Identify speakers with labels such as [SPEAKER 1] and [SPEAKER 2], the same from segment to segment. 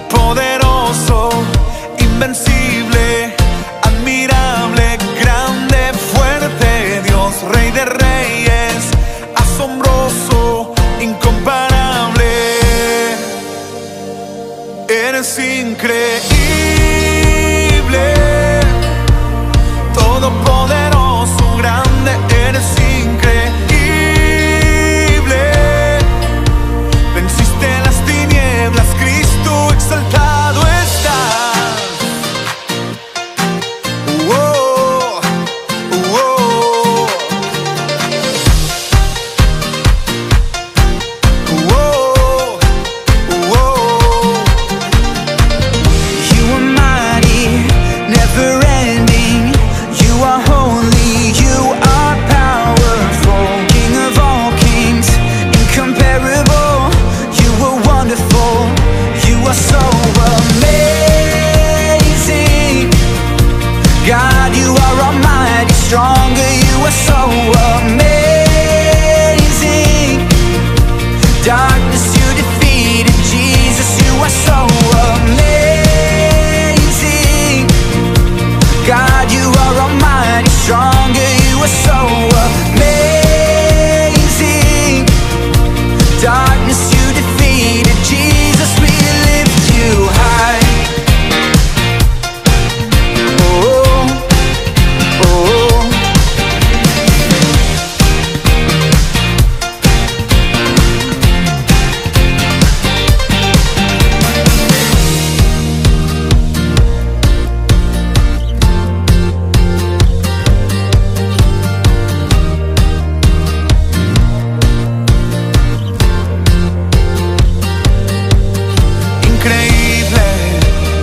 [SPEAKER 1] Poderoso, invencible, admirable, grande, fuerte, Dios, Rey de Reyes, asombroso, incomparable. Eres increíble, todopoderoso, grande, eres increíble. Venciste las tinieblas, Cristo exaltado estás. Oh, oh, oh, oh.
[SPEAKER 2] You are mighty, never ending. You are holy, you are powerful. King of all kings, incomparable. You are wonderful, you are so amazing. God, you are almighty, stronger, you are so amazing. Darkness you defeated, Jesus, you are so amazing. God, you are almighty, stronger, you are so amazing. Darkness you defeated, Jesus, we lift you high. Oh, oh.
[SPEAKER 1] Increíble,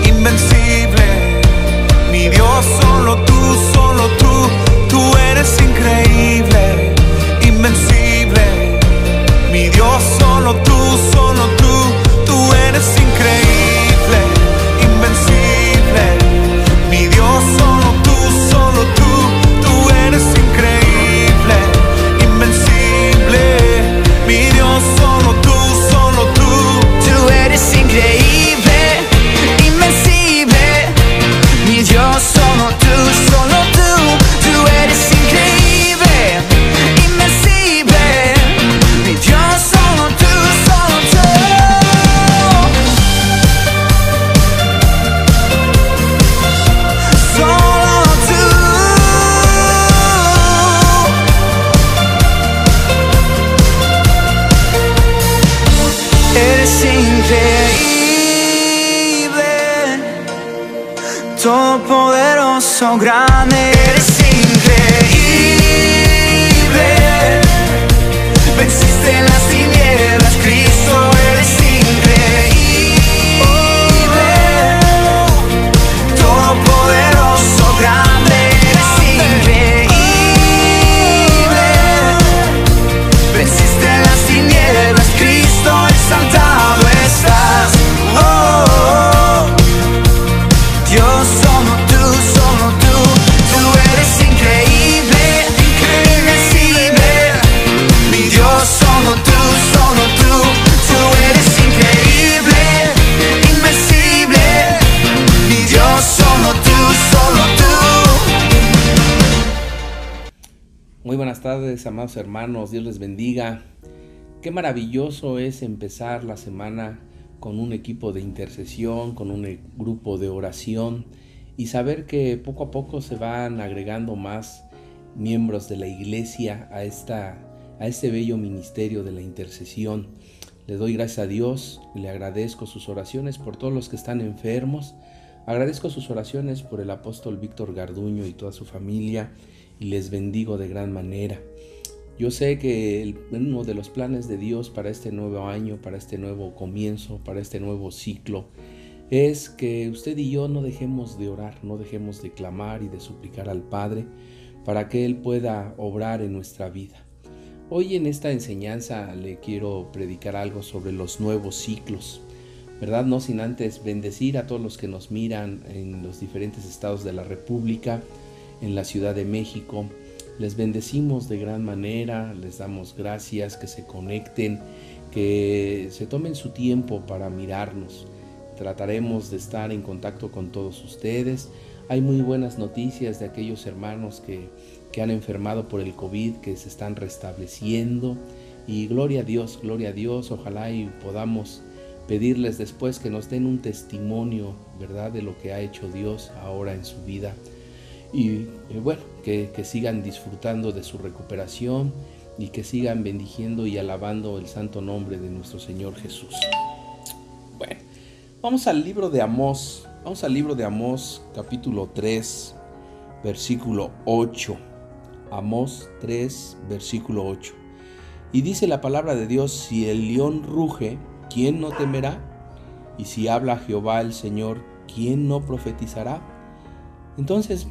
[SPEAKER 1] invencible, mi Dios, solo tú, tú eres increíble, invencible, mi Dios, solo tú, tú eres increíble, invencible, mi Dios, solo tú, tú eres increíble, invencible, mi Dios, solo tú,
[SPEAKER 2] Tú eres increíble, invencible. Mi Dios, solo tú, tú eres increíble, invencible. Mi Dios, solo tú, solo tú. Solo tú. Eres increíble, todopoderoso, grande. Eres increíble, venciste las tinieblas, Cristo, eres increíble, todopoderoso, grande. Eres increíble, venciste las tinieblas, Cristo, exaltado estás. Oh, Dios, solo tú, tú eres increíble, invencible. Mi Dios, solo tú, tú eres increíble, invencible. Mi Dios, solo tú,
[SPEAKER 3] Muy buenas tardes, amados hermanos, Dios les bendiga. Qué maravilloso es empezar la semana con un equipo de intercesión, con un grupo de oración y saber que poco a poco se van agregando más miembros de la iglesia a este bello ministerio de la intercesión. Le doy gracias a Dios, le agradezco sus oraciones por todos los que están enfermos. Agradezco sus oraciones por el apóstol Víctor Garduño y toda su familia y les bendigo de gran manera. Yo sé que uno de los planes de Dios para este nuevo año, para este nuevo comienzo, para este nuevo ciclo, es que usted y yo no dejemos de orar, no dejemos de clamar y de suplicar al Padre para que Él pueda obrar en nuestra vida. Hoy en esta enseñanza le quiero predicar algo sobre los nuevos ciclos, ¿verdad? No sin antes bendecir a todos los que nos miran en los diferentes estados de la República, en la Ciudad de México, Les bendecimos de gran manera, les damos gracias, que se conecten, que se tomen su tiempo para mirarnos. Trataremos de estar en contacto con todos ustedes. Hay muy buenas noticias de aquellos hermanos que han enfermado por el COVID, que se están restableciendo. Y gloria a Dios, ojalá y podamos pedirles después que nos den un testimonio, ¿verdad?, de lo que ha hecho Dios ahora en su vida. Y bueno, que sigan disfrutando de su recuperación y que sigan bendiciendo y alabando el santo nombre de nuestro Señor Jesús. Bueno, vamos al libro de Amós. Vamos al libro de Amós, capítulo 3, versículo 8. Amós 3, versículo 8. Y dice la palabra de Dios: si el león ruge, ¿quién no temerá? Y si habla Jehová el Señor, ¿quién no profetizará? Entonces,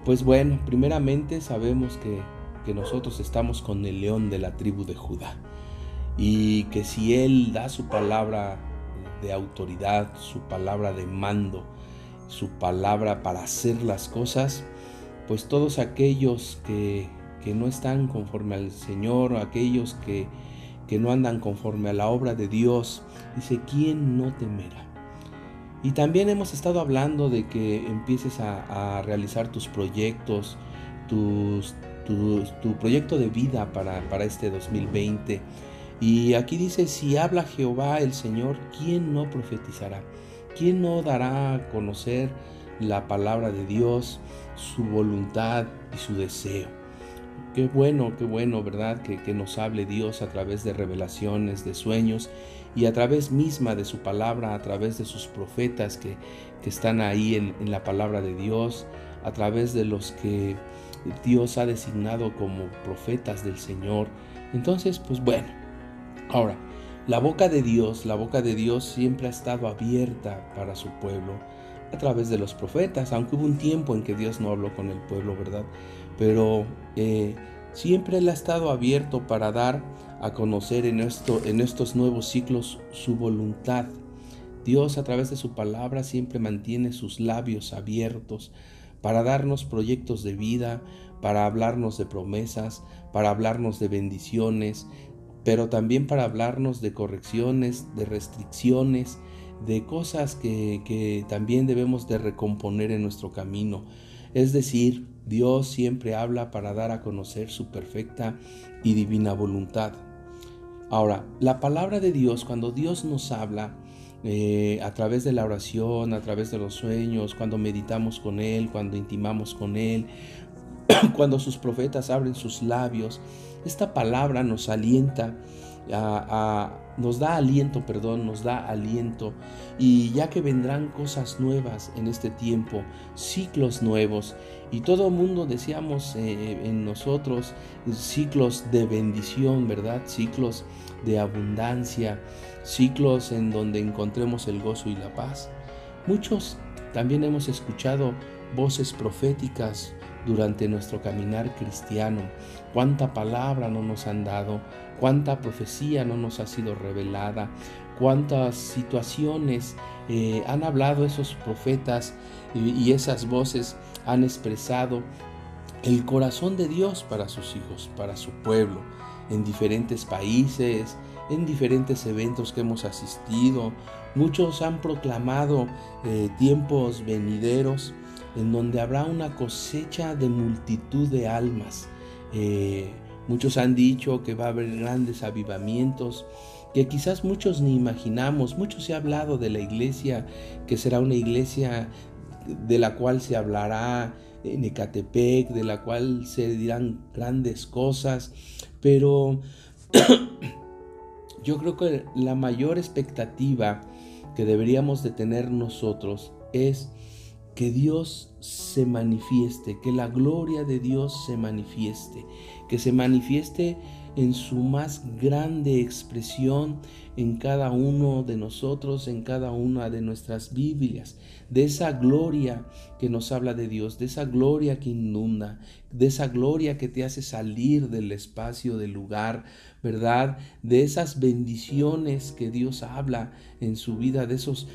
[SPEAKER 3] pues bueno, primeramente sabemos que nosotros estamos con el león de la tribu de Judá, y que si él da su palabra de autoridad, su palabra de mando, su palabra para hacer las cosas, pues todos aquellos que no están conforme al Señor, aquellos que no andan conforme a la obra de Dios, dice, ¿quién no temerá? Y también hemos estado hablando de que empieces a realizar tus proyectos, tu proyecto de vida para este 2020. Y aquí dice, si habla Jehová el Señor, ¿quién no profetizará? ¿Quién no dará a conocer la palabra de Dios, su voluntad y su deseo? Qué bueno, ¿verdad? Que nos hable Dios a través de revelaciones, de sueños, y a través misma de su palabra, a través de sus profetas que están ahí en la palabra de Dios, a través de los que Dios ha designado como profetas del Señor. Entonces, pues bueno, ahora, la boca de Dios siempre ha estado abierta para su pueblo, a través de los profetas, aunque hubo un tiempo en que Dios no habló con el pueblo, ¿verdad? Pero siempre Él ha estado abierto para dar a conocer en estos nuevos ciclos su voluntad. Dios, a través de su palabra, siempre mantiene sus labios abiertos para darnos proyectos de vida, para hablarnos de promesas, para hablarnos de bendiciones, pero también para hablarnos de correcciones, de restricciones, de cosas que también debemos de recomponer en nuestro camino. Es decir, Dios siempre habla para dar a conocer su perfecta y divina voluntad. Ahora, la palabra de Dios, cuando Dios nos habla a través de la oración, a través de los sueños, cuando meditamos con Él, cuando intimamos con Él, cuando sus profetas abren sus labios, esta palabra nos alienta, nos da aliento, y ya que vendrán cosas nuevas en este tiempo, ciclos nuevos, y todo el mundo deseamos en nosotros ciclos de bendición, ¿verdad? Ciclos de abundancia, ciclos en donde encontremos el gozo y la paz. Muchos también hemos escuchado voces proféticas durante nuestro caminar cristiano. Cuánta palabra no nos han dado, cuánta profecía no nos ha sido revelada, cuántas situaciones han hablado esos profetas, y esas voces han expresado el corazón de Dios para sus hijos, para su pueblo, en diferentes países, en diferentes eventos que hemos asistido. Muchos han proclamado tiempos venideros en donde habrá una cosecha de multitud de almas. Muchos han dicho que va a haber grandes avivamientos que quizás muchos ni imaginamos. Mucho se ha hablado de la iglesia, que será una iglesia de la cual se hablará en Ecatepec, de la cual se dirán grandes cosas, pero yo creo que la mayor expectativa que deberíamos de tener nosotros es que Dios se manifieste, que la gloria de Dios se manifieste, que se manifieste en su más grande expresión en cada uno de nosotros, en cada una de nuestras Biblias, de esa gloria que nos habla de Dios, de esa gloria que inunda, de esa gloria que te hace salir del espacio, del lugar, ¿verdad? De esas bendiciones que Dios habla en su vida, de esos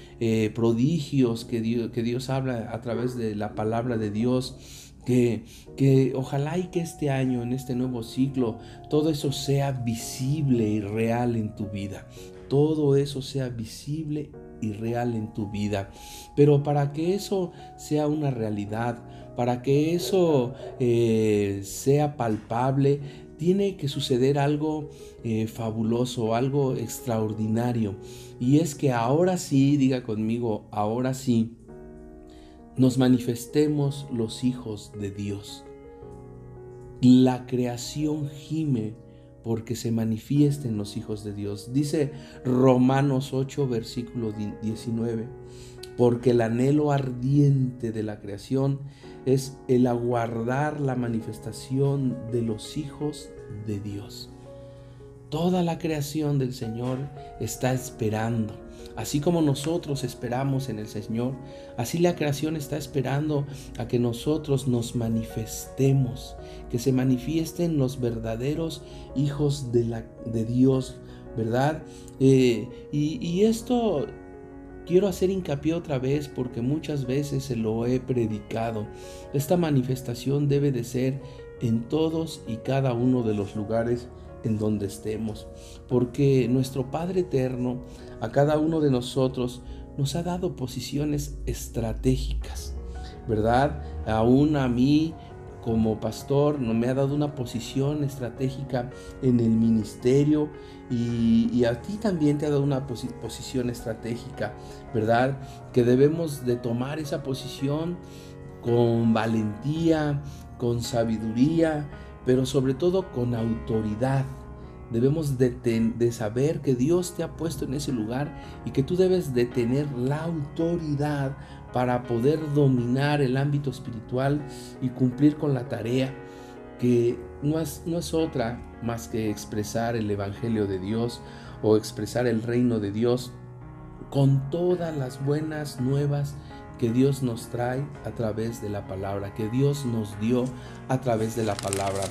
[SPEAKER 3] prodigios que Dios habla a través de la palabra de Dios, Que ojalá y que este año, en este nuevo ciclo, todo eso sea visible y real en tu vida. Todo eso sea visible y real en tu vida. Pero para que eso sea una realidad, para que eso sea palpable, tiene que suceder algo fabuloso, algo extraordinario. Y es que ahora sí, diga conmigo, ahora sí, nos manifestemos los hijos de Dios. La creación gime porque se manifiesten los hijos de Dios. Dice Romanos 8, versículo 19, porque el anhelo ardiente de la creación es el aguardar la manifestación de los hijos de Dios. Toda la creación del Señor está esperando. Así como nosotros esperamos en el Señor, así la creación está esperando a que nosotros nos manifestemos, que se manifiesten los verdaderos hijos de Dios, ¿verdad? Y esto quiero hacer hincapié otra vez porque muchas veces se lo he predicado. Esta manifestación debe de ser en todos y cada uno de los lugares en donde estemos, porque nuestro Padre Eterno a cada uno de nosotros nos ha dado posiciones estratégicas, ¿verdad? Aún a mí como pastor no me ha dado una posición estratégica en el ministerio y a ti también te ha dado una posición estratégica, ¿verdad? Que debemos de tomar esa posición con valentía, con sabiduría, pero sobre todo con autoridad. Debemos de saber que Dios te ha puesto en ese lugar y que tú debes de tener la autoridad para poder dominar el ámbito espiritual y cumplir con la tarea que no es otra más que expresar el evangelio de Dios o expresar el reino de Dios con todas las buenas nuevas que Dios nos trae a través de la palabra, que Dios nos dio a través de la palabra.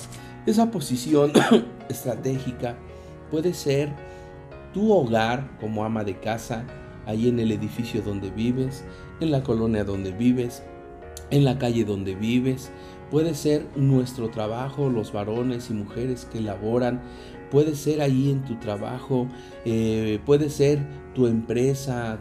[SPEAKER 3] Esa posición estratégica puede ser tu hogar como ama de casa, ahí en el edificio donde vives, en la colonia donde vives, en la calle donde vives. Puede ser nuestro trabajo, los varones y mujeres que laboran. Puede ser ahí en tu trabajo, puede ser tu empresa,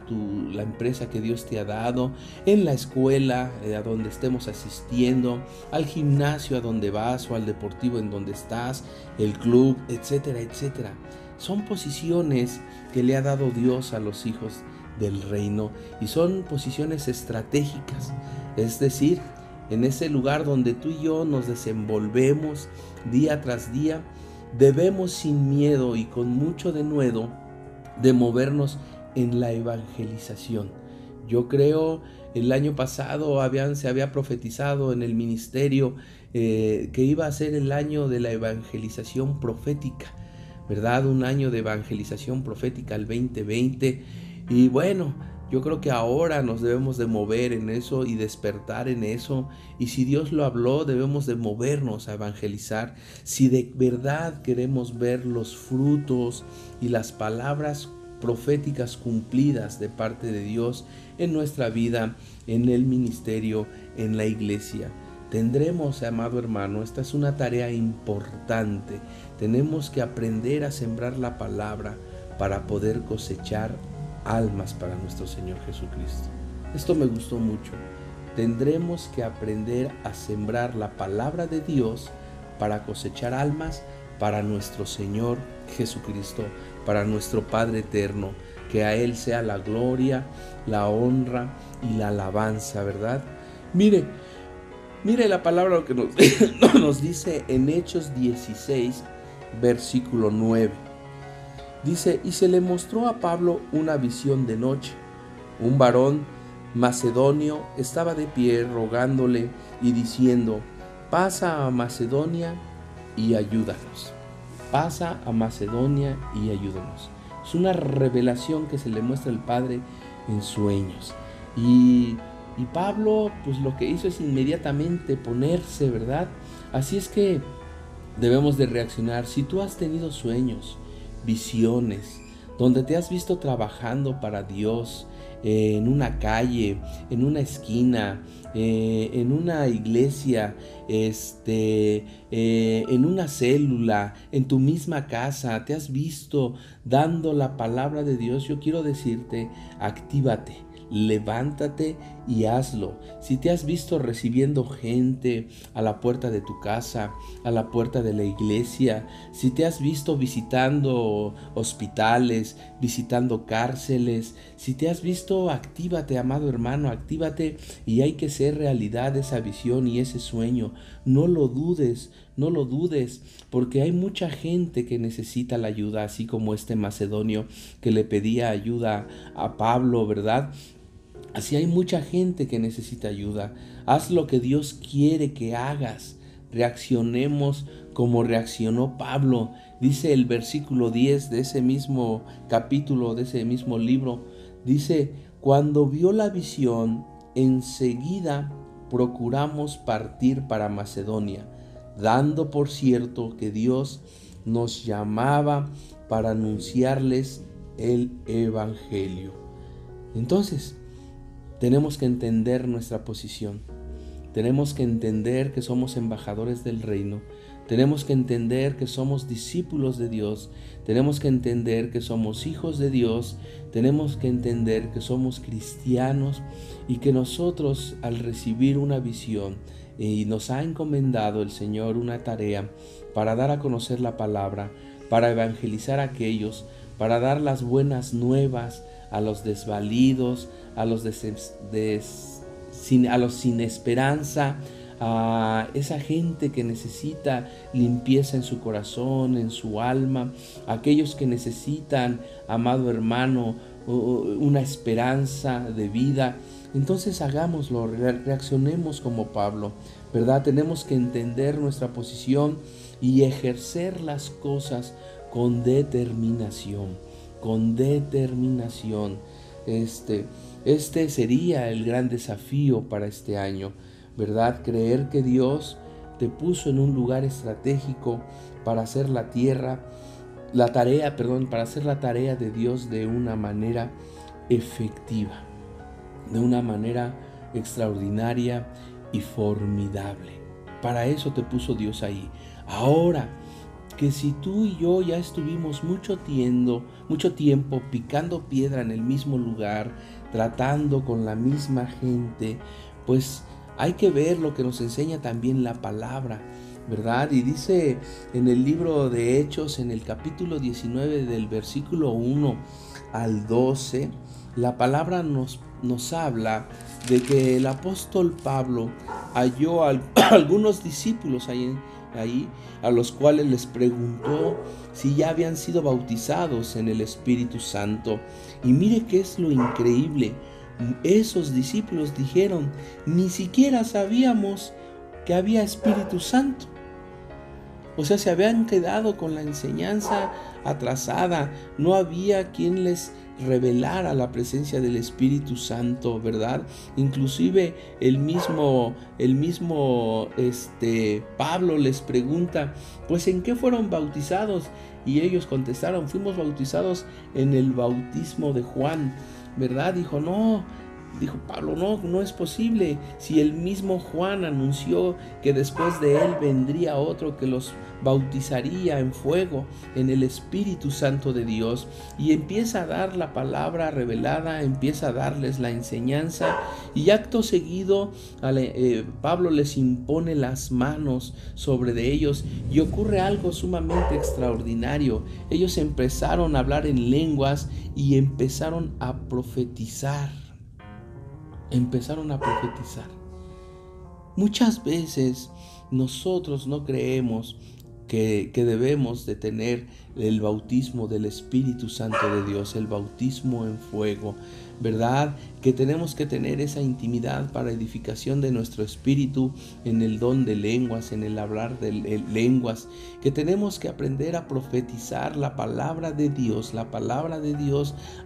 [SPEAKER 3] la empresa que Dios te ha dado, en la escuela a donde estemos asistiendo, al gimnasio a donde vas o al deportivo en donde estás, el club, etcétera, etcétera. Son posiciones que le ha dado Dios a los hijos del reino y son posiciones estratégicas, es decir, en ese lugar donde tú y yo nos desenvolvemos día tras día, debemos sin miedo y con mucho denuedo de movernos en la evangelización. Yo creo el año pasado se había profetizado en el ministerio que iba a ser el año de la evangelización profética, ¿verdad? Un año de evangelización profética, el 2020. Y bueno, yo creo que ahora nos debemos de mover en eso y despertar en eso. Y si Dios lo habló, debemos de movernos a evangelizar. Si de verdad queremos ver los frutos y las palabras proféticas cumplidas de parte de Dios en nuestra vida, en el ministerio, en la iglesia. Tendremos, amado hermano, esta es una tarea importante. Tenemos que aprender a sembrar la palabra para poder cosechar almas para nuestro Señor Jesucristo. Esto me gustó mucho. Tendremos que aprender a sembrar la palabra de Dios para cosechar almas para nuestro Señor Jesucristo, para nuestro Padre eterno. Que a Él sea la gloria, la honra y la alabanza, ¿verdad? Mire la palabra lo que nos dice en Hechos 16, versículo 9. Dice, y se le mostró a Pablo una visión de noche. Un varón macedonio estaba de pie rogándole y diciendo, pasa a Macedonia y ayúdanos. Pasa a Macedonia y ayúdanos. Es una revelación que se le muestra al Padre en sueños. Y Pablo, pues lo que hizo es inmediatamente ponerse, ¿verdad? Así es que debemos de reaccionar. Si tú has tenido sueños, visiones, donde te has visto trabajando para Dios en una calle, en una esquina, en una iglesia, en una célula, en tu misma casa, te has visto dando la palabra de Dios, yo quiero decirte, actívate. Levántate y hazlo. Si te has visto recibiendo gente a la puerta de tu casa, a la puerta de la iglesia, si te has visto visitando hospitales, visitando cárceles, si te has visto, actívate, amado hermano, actívate, y hay que hacer realidad esa visión y ese sueño. No lo dudes, no lo dudes, porque hay mucha gente que necesita la ayuda, así como este macedonio que le pedía ayuda a Pablo, ¿verdad? Así hay mucha gente que necesita ayuda. Haz lo que Dios quiere que hagas. Reaccionemos como reaccionó Pablo. Dice el versículo 10 de ese mismo capítulo, de ese mismo libro. Dice, cuando vio la visión, enseguida procuramos partir para Macedonia, dando por cierto que Dios nos llamaba para anunciarles el Evangelio. Entonces, tenemos que entender nuestra posición. Tenemos que entender que somos embajadores del reino. Tenemos que entender que somos discípulos de Dios. Tenemos que entender que somos hijos de Dios. Tenemos que entender que somos cristianos y que nosotros, al recibir una visión, y nos ha encomendado el Señor una tarea para dar a conocer la palabra, para evangelizar a aquellos, para dar las buenas nuevas a los desvalidos, a los sin esperanza, a esa gente que necesita limpieza en su corazón, en su alma, aquellos que necesitan, amado hermano, una esperanza de vida. Entonces hagámoslo, reaccionemos como Pablo, ¿verdad? Tenemos que entender nuestra posición y ejercer las cosas con determinación. Con determinación. Este sería el gran desafío para este año, ¿verdad? Creer que Dios te puso en un lugar estratégico para hacer para hacer la tarea de Dios de una manera efectiva, de una manera extraordinaria y formidable. Para eso te puso Dios ahí. Ahora, que si tú y yo ya estuvimos mucho tiempo picando piedra en el mismo lugar, tratando con la misma gente, pues hay que ver lo que nos enseña también la palabra, ¿verdad? Y dice en el libro de Hechos, en el capítulo 19, del versículo 1 al 12, la palabra nos habla de que el apóstol Pablo halló a algunos discípulos ahí, a los cuales les preguntó si ya habían sido bautizados en el Espíritu Santo. Y mire qué es lo increíble. Esos discípulos dijeron, ni siquiera sabíamos que había Espíritu Santo. O sea, se habían quedado con la enseñanza atrasada. No había quien les revelara la presencia del Espíritu Santo, ¿verdad? Inclusive el mismo Pablo les pregunta, pues ¿en qué fueron bautizados? Y ellos contestaron, fuimos bautizados en el bautismo de Juan, ¿verdad? Dijo Pablo, no es posible. Si el mismo Juan anunció que después de él vendría otro que los bautizaría en fuego, en el Espíritu Santo de Dios, y empieza a dar la palabra revelada, empieza a darles la enseñanza, y acto seguido Pablo les impone las manos sobre de ellos, y ocurre algo sumamente extraordinario. Ellos empezaron a hablar en lenguas y empezaron a profetizar. Muchas veces nosotros no creemos que debemos de tener el bautismo del Espíritu Santo de Dios, el bautismo en fuego, ¿verdad? Que tenemos que tener esa intimidad para edificación de nuestro espíritu en el don de lenguas, en el hablar de lenguas, que tenemos que aprender a profetizar la palabra de Dios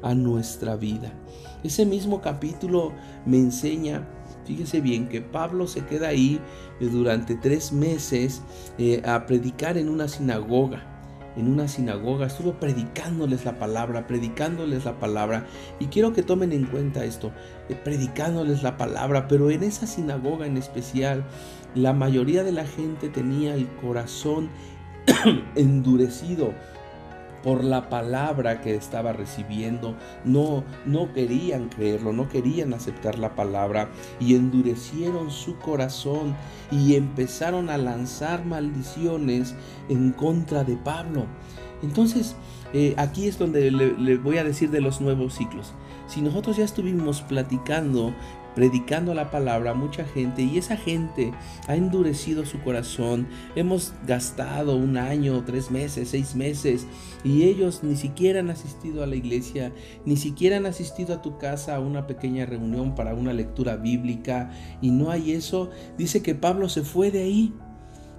[SPEAKER 3] a nuestra vida. Ese mismo capítulo me enseña, fíjese bien, que Pablo se queda ahí durante 3 meses a predicar en una sinagoga. en una sinagoga, estuvo predicándoles la palabra. Y quiero que tomen en cuenta esto, predicándoles la palabra, pero en esa sinagoga en especial, la mayoría de la gente tenía el corazón endurecido por la palabra que estaba recibiendo. No querían creerlo, no querían aceptar la palabra, y endurecieron su corazón y empezaron a lanzar maldiciones en contra de Pablo. Entonces, aquí es donde le voy a decir de los nuevos ciclos. Si nosotros ya estuvimos predicando la palabra a mucha gente, y esa gente ha endurecido su corazón, hemos gastado 1 año, 3 meses, 6 meses, y ellos ni siquiera han asistido a la iglesia, ni siquiera han asistido a tu casa a una pequeña reunión para una lectura bíblica, y no hay eso. Dice que Pablo se fue de ahí,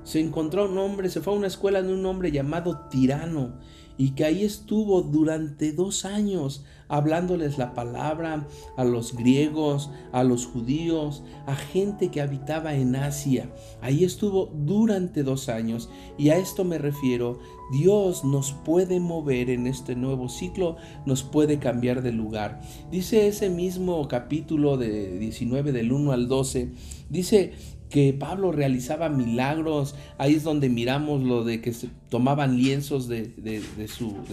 [SPEAKER 3] se encontró un hombre, se fue a una escuela de un hombre llamado Tirano, y que ahí estuvo durante 2 años hablándoles la palabra a los griegos, a los judíos, a gente que habitaba en Asia. Ahí estuvo durante 2 años, y a esto me refiero. Dios nos puede mover en este nuevo ciclo, nos puede cambiar de lugar. Dice ese mismo capítulo de 19 del 1 al 12, dice que Pablo realizaba milagros. Ahí es donde miramos lo de que se tomaban lienzos de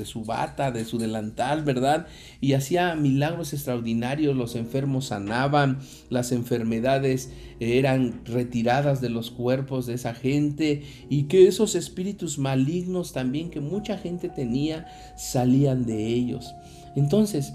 [SPEAKER 3] su bata, de su delantal, ¿verdad? Y hacía milagros extraordinarios. Los enfermos sanaban, las enfermedades eran retiradas de los cuerpos de esa gente, y que esos espíritus malignos también que mucha gente tenía salían de ellos. Entonces,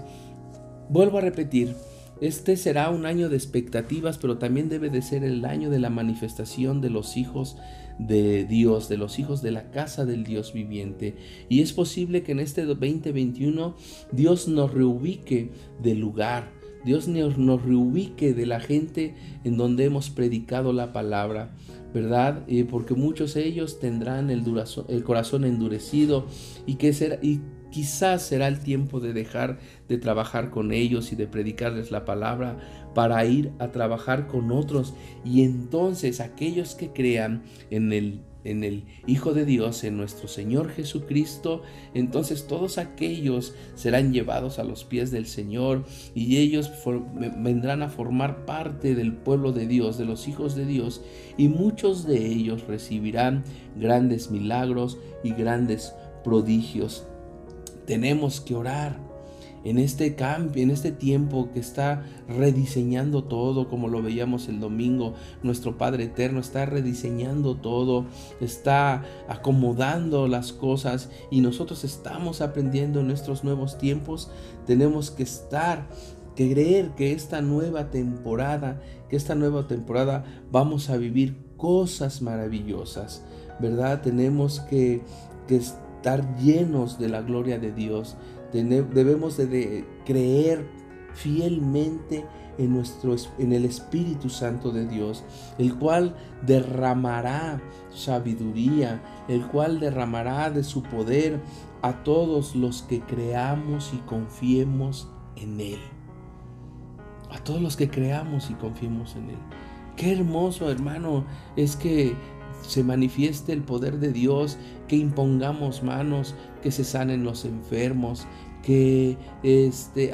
[SPEAKER 3] vuelvo a repetir, este será un año de expectativas, pero también debe de ser el año de la manifestación de los hijos de Dios, de los hijos de la casa del Dios viviente. Y es posible que en este 2021 Dios nos reubique del lugar, Dios nos reubique de la gente en donde hemos predicado la palabra, ¿verdad? Porque muchos de ellos tendrán el corazón endurecido, y quizás será el tiempo de dejar de trabajar con ellos y de predicarles la palabra para ir a trabajar con otros. Y entonces aquellos que crean en el Hijo de Dios, en nuestro Señor Jesucristo, entonces todos aquellos serán llevados a los pies del Señor, y ellos vendrán a formar parte del pueblo de Dios, de los hijos de Dios, y muchos de ellos recibirán grandes milagros y grandes prodigios. Tenemos que orar en este cambio, en este tiempo que está rediseñando todo, como lo veíamos el domingo. Nuestro Padre Eterno está rediseñando todo, está acomodando las cosas, y nosotros estamos aprendiendo en nuestros nuevos tiempos. Tenemos que creer que esta nueva temporada vamos a vivir cosas maravillosas, ¿verdad? Tenemos que estar llenos de la gloria de Dios. Debemos de creer fielmente en el Espíritu Santo de Dios, el cual derramará sabiduría, el cual derramará de su poder a todos los que creamos y confiemos en Él. A todos los que creamos y confiemos en Él. Qué hermoso, hermano, es que se manifieste el poder de Dios, que impongamos manos, que se sanen los enfermos, que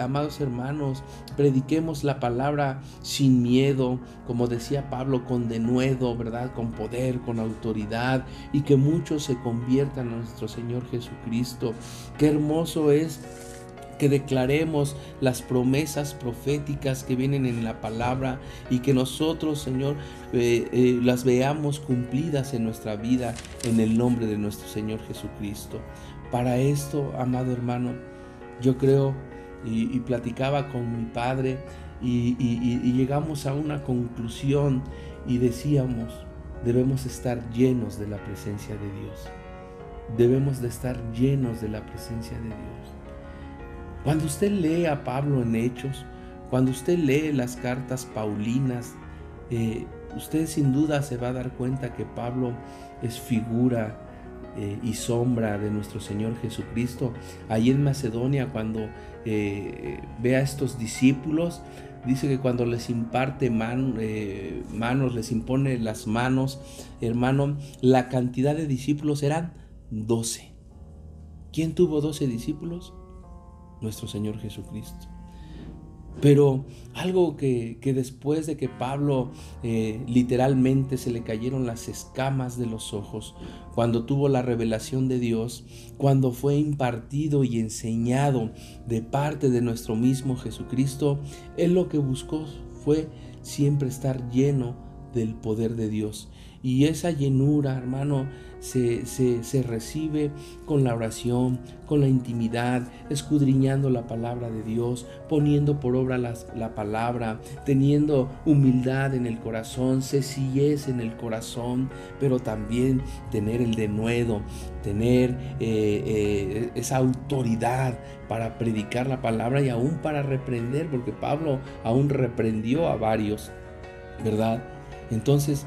[SPEAKER 3] amados hermanos, prediquemos la palabra sin miedo, como decía Pablo, con denuedo, ¿verdad? Con poder, con autoridad, y que muchos se conviertan a nuestro Señor Jesucristo. Qué hermoso es que declaremos las promesas proféticas que vienen en la palabra, y que nosotros, Señor, las veamos cumplidas en nuestra vida, en el nombre de nuestro Señor Jesucristo. Para esto, amado hermano, yo creo y platicaba con mi padre, y llegamos a una conclusión, y decíamos: debemos estar llenos de la presencia de Dios. Debemos de estar llenos de la presencia de Dios. Cuando usted lee a Pablo en Hechos, cuando usted lee las cartas paulinas, usted sin duda se va a dar cuenta que Pablo es figura y sombra de nuestro Señor Jesucristo. Allí en Macedonia, cuando ve a estos discípulos, dice que cuando les imparte manos, les impone las manos, hermano, la cantidad de discípulos eran 12. ¿Quién tuvo 12 discípulos? Nuestro Señor Jesucristo. Pero algo que después de que Pablo literalmente se le cayeron las escamas de los ojos, cuando tuvo la revelación de Dios, cuando fue impartido y enseñado de parte de nuestro mismo Jesucristo, él lo que buscó fue siempre estar lleno del poder de Dios. Y esa llenura, hermano, se recibe con la oración, con la intimidad, escudriñando la palabra de Dios, poniendo por obra la palabra, teniendo humildad en el corazón, sencillez en el corazón, pero también tener el denuedo, tener esa autoridad para predicar la palabra y aún para reprender, porque Pablo aún reprendió a varios, ¿verdad? Entonces,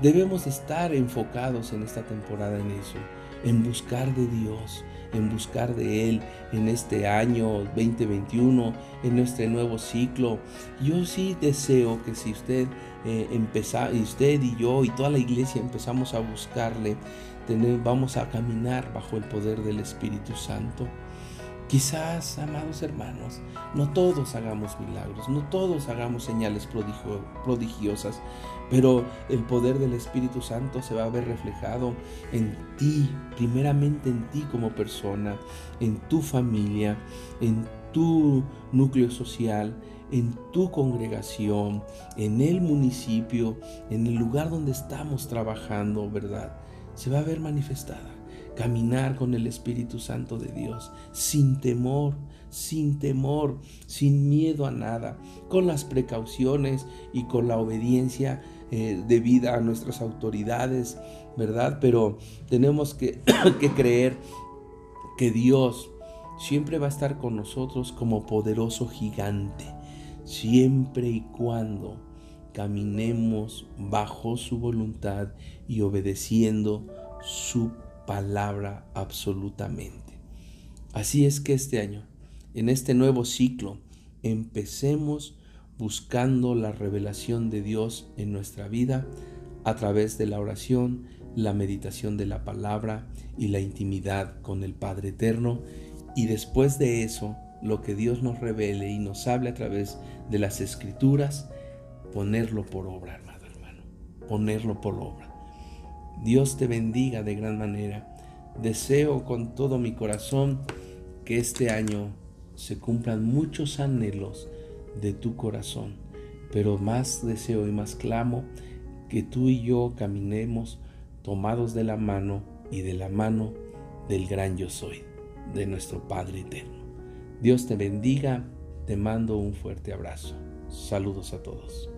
[SPEAKER 3] debemos estar enfocados en esta temporada en eso, en buscar de Dios, en buscar de Él en este año 2021, en nuestro nuevo ciclo. Yo sí deseo que si usted usted y yo y toda la iglesia empezamos a buscarle, vamos a caminar bajo el poder del Espíritu Santo. Quizás, amados hermanos, no todos hagamos milagros, no todos hagamos señales prodigiosas, pero el poder del Espíritu Santo se va a ver reflejado en ti, primeramente en ti como persona, en tu familia, en tu núcleo social, en tu congregación, en el municipio, en el lugar donde estamos trabajando, ¿verdad? Se va a ver manifestada. Caminar con el Espíritu Santo de Dios, sin temor, sin miedo a nada, con las precauciones y con la obediencia debida a nuestras autoridades, ¿verdad? Pero tenemos que creer que Dios siempre va a estar con nosotros como poderoso gigante, siempre y cuando caminemos bajo su voluntad y obedeciendo su palabra absolutamente. Así es que este año, en este nuevo ciclo, empecemos buscando la revelación de Dios en nuestra vida a través de la oración, la meditación de la palabra y la intimidad con el Padre Eterno. Y después de eso, lo que Dios nos revele y nos hable a través de las Escrituras, ponerlo por obra, hermano, ponerlo por obra. Dios te bendiga de gran manera. Deseo con todo mi corazón que este año se cumplan muchos anhelos de tu corazón, pero más deseo y más clamo que tú y yo caminemos tomados de la mano y de la mano del gran yo soy, de nuestro Padre Eterno. Dios te bendiga, te mando un fuerte abrazo. Saludos a todos.